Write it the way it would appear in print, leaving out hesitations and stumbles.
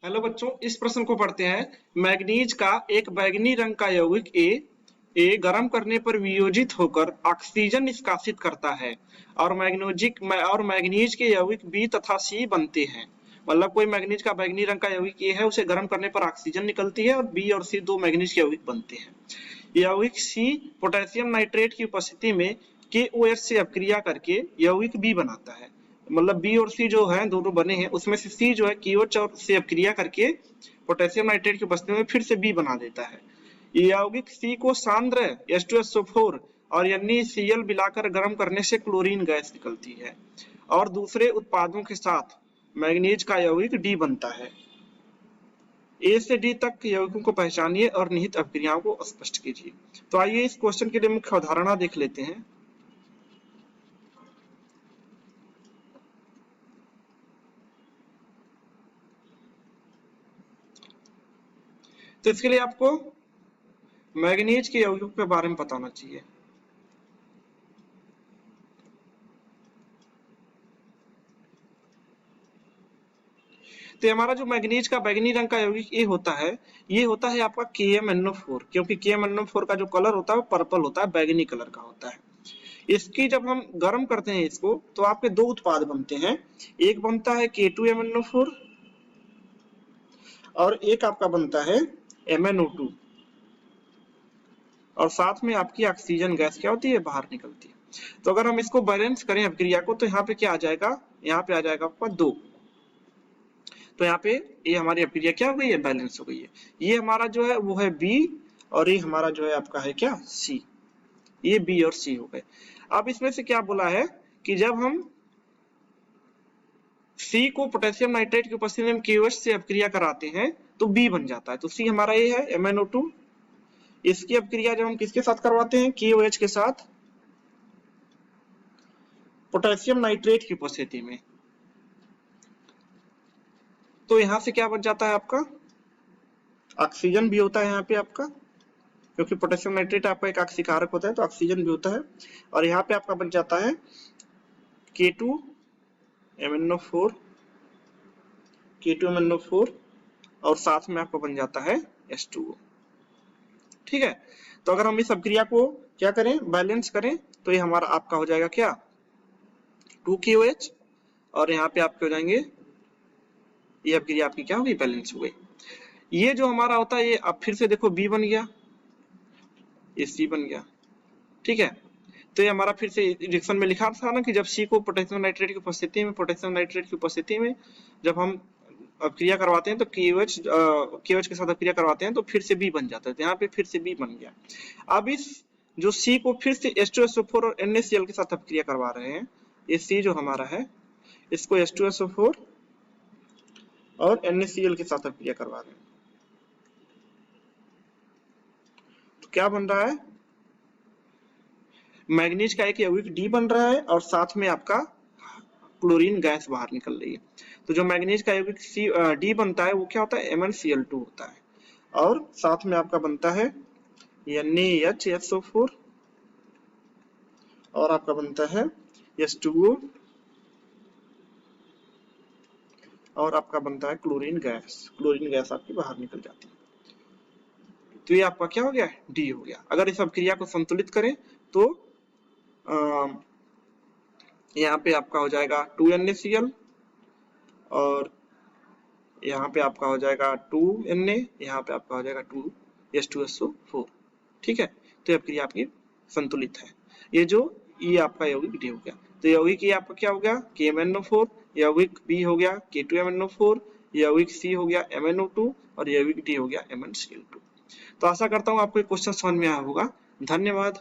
Hello बच्चों, इस प्रश्न को पढ़ते हैं। मैग्नीज का एक बैंगनी रंग का यौगिक ए गर्म करने पर वियोजित होकर ऑक्सीजन निष्कासित करता है और मैग्नीज के यौगिक बी तथा सी बनते हैं। मतलब कोई मैग्नीज का बैंगनी रंग का यौगिक ए है, उसे गर्म करने पर ऑक्सीजन निकलती है और बी और सी दो मैग्नीज के यौगिक बनते हैं। यौगिक सी पोटेशियम नाइट्रेट की उपस्थिति में KOH से अपक्रिया करके यौगिक बी बनाता है। मतलब बी और सी जो है दोनों बने हैं, उसमें से सी जो है KOH और से अपक्रिया करके पोटेशियम नाइट्रेट की उपस्थिति में फिर से बी बना देता है। यौगिक सी को सांद्र H2SO4 और NaCl मिलाकर गर्म करने से क्लोरीन गैस निकलती है और दूसरे उत्पादों के साथ मैग्नीज का यौगिक डी बनता है। ए से डी तक यौगिकों को पहचानिए और निहित अपक्रियाओं को स्पष्ट कीजिए। तो आइए इस क्वेश्चन के लिए मुख्य अवधारणा देख लेते हैं। तो इसके लिए आपको मैग्नीज के यौगिकों के बारे में पता होना चाहिए। तो हमारा जो मैग्नीज का बैंगनी रंग का यौगिक ए होता है, ये होता है आपका KMnO4, क्योंकि KMnO4 का जो कलर होता है वो पर्पल होता है, बैंगनी कलर का होता है। इसकी जब हम गर्म करते हैं इसको, तो आपके दो उत्पाद बनते हैं। एक बनता है K2MnO4 और एक आपका बनता है MnO2 और साथ में आपकी ऑक्सीजन गैस क्या होती है, बाहर निकलती है। तो अगर हम इसको बैलेंस करें अपक्रिया को, तो यहाँ पे क्या आ जाएगा, यहाँ पे आ जाएगा आपका 2। तो यहाँ पे ये हमारी अपक्रिया क्या हो गई है, बैलेंस हो गई है। ये हमारा जो है वो है बी और ये हमारा जो है आपका है क्या, सी। ये बी और सी हो गए। अब इसमें से क्या बोला है कि जब हम सी को पोटेशियम नाइट्रेट की उपस्थिति में KOH से अपक्रिया कराते हैं तो बी बन जाता है। तो सी हमारा ये है MnO2। इसकी अपक्रिया जब हम किसके साथ करवाते हैं, KOH के साथ पोटेशियम नाइट्रेट की उपस्थिति में, तो यहां से क्या बन जाता है आपका, ऑक्सीजन भी होता है यहाँ पे आपका, क्योंकि पोटेशियम नाइट्रेट आपका एक ऑक्सीकारक होता है, तो ऑक्सीजन भी होता है। और यहाँ पे आपका बन जाता है K2MnO4 और साथ में आपका बन जाता है H2O। ठीक है। तो अगर हम इस अपक्रिया को क्या करें, बैलेंस करें, तो ये हमारा आपका हो जाएगा क्या, 2KOH और यहाँ पे आपके हो जाएंगे, ये अपक्रिया आपकी क्या होगी, बैलेंस हो गई। ये जो हमारा होता है, ये अब फिर से देखो बी बन गया, ये सी बन गया। ठीक है। तो ये हमारा फिर से रिएक्शन में लिखा था ना कि जब सी को पोटेशियम नाइट्रेट की उपस्थिति में जब हम अपक्रिया करवाते हैं तो KOH के साथ अपक्रिया करवाते हैं तो फिर से बी बन जाता है। तो यहाँ पे फिर से बी बन गया। अब इस जो सी को फिर से H2SO4 और NaCl के साथ अपक्रिया करवा रहे हैं, ये सी जो हमारा है इसको H2SO4 और NaCl के साथ अपक्रिया करवा रहे हैं, तो क्या बन रहा है, मैग्नीज का एक यौगिक डी बन रहा है और साथ में आपका क्लोरीन गैस बाहर निकल रही है। तो जो मैग्नीज का यौगिक डी बनता है वो क्या होता है, MnCl2 होता है और साथ में आपका बनता है NaHSO4 और आपका बनता है H2O और आपका बनता है क्लोरीन गैस आपकी बाहर निकल जाती है। तो ये आपका क्या हो गया, डी हो गया। अगर इस अपक्रिया को संतुलित करें तो यहाँ पे आपका हो जाएगा 2NaCl और यहाँ पे आपका हो जाएगा 2Na, यहाँ पे आपका हो जाएगा 2H2SO4। ठीक है। तो ये अपक्रिया आपकी संतुलित है। ये आपका यौगिक डी हो गया। तो यौगिक ये आपका क्या हो गया, KMnO4, यौगिक बी हो गया K2MnO4, यौगिक सी हो गया MnO2 और यौगिक डी हो गया MnCl2। तो आशा करता हूँ आपको क्वेश्चन समझ में आया होगा। धन्यवाद।